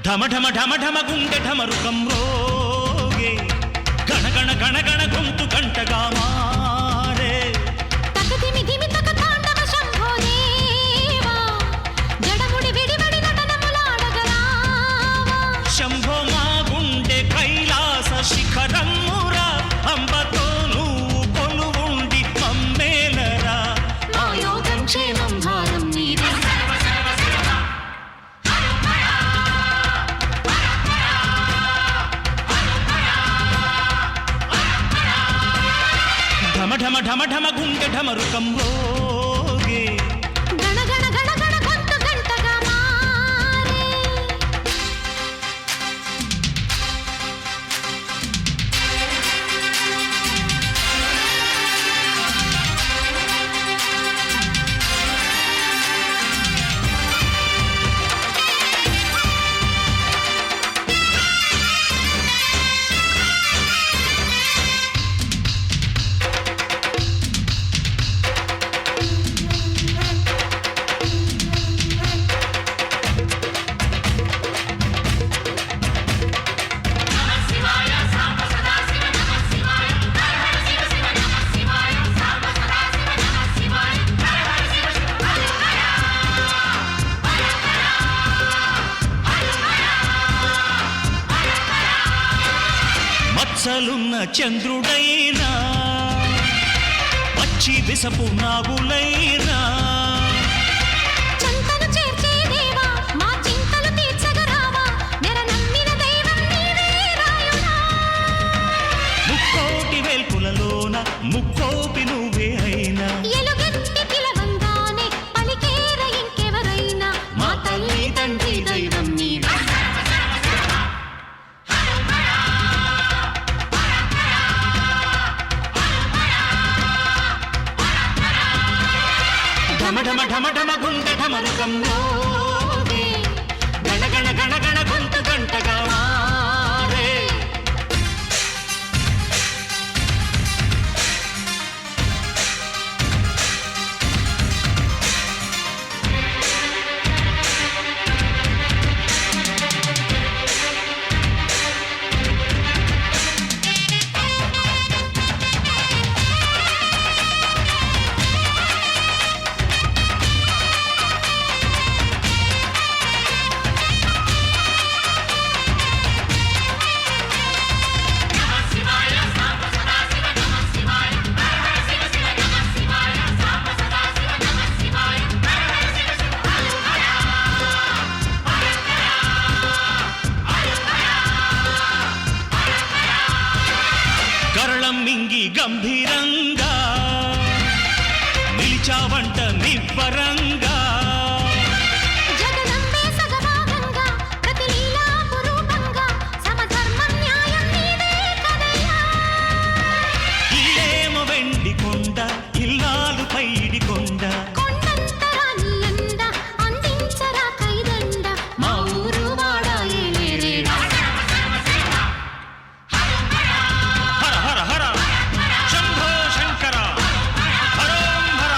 ఢమ ఢమ ఢమ ఢమ గుండె ఢమరుకం రోగే గణ గణ గణ గణ గొంతు గంటగా మారే తకదిమి దిమి తక తాండవ శంభో దేవా జడముడి విడివడి నటనములాడగరావా శంభో మా గుండె కైలాస శిఖరమురా అంబతో నువ్వు కొలువుండి మమ్మేలరా మా యోగం క్షేమం భారం నీదే ఢమ ఢమ ఢమ ఢమ గుండె ఢమరుకం రోగే గణ గణ గణ గణ గొంతు గంటగా మారే మచ్చలున్న చంద్రుడైనా పచ్చి విసపు నాగులైనా చంతను చేర్చే దేవా మా చింతలు తీర్చగరావా నెర నమ్మిన దైవం నీవే రాయుడా ముక్కోటి వేల్పులలోన ముక్కోపి నువ్వే అయినా ఎలుగెత్తి పిలవంగానే పలికేర ఇంకెవరైనా మా తల్లి తండ్రి దైవం నీవే ఢమ ఢమ ఢమ ఢమ గుండె ఢమరుకం రోగే గణ గణ గణ గణ గొంతు గంటగా మారే కరళం మింగి గంభీరంగా నిలిచావంట నిబ్బరంగా జగదంబే సగభాగంగా ప్రతి లీలాపురూపంగా సమధర్మం న్యాయం నీవే కదయ్యా ఇల్లేమ వెండి కొండ ఇల్లాలు పైడి కొండ కొండంతరా నీ అండ అందించరా కైదండ మా ఊరు వాడా ఏలేరేడా హర హర హర శంభో శంకర హరోం హర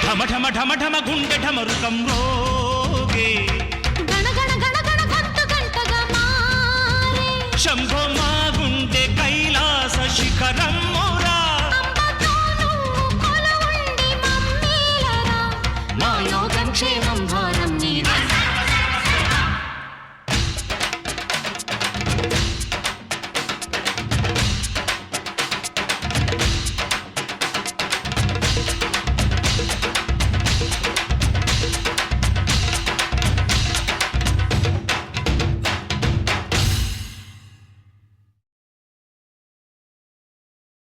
ఢమ ఢమ ఢమ ఢమ గుండె ఢమరుకం రోగే గణ గణ గణ గణ గొంతు గంటగా మారే శంభో మా గుండె కైలాస శిఖరం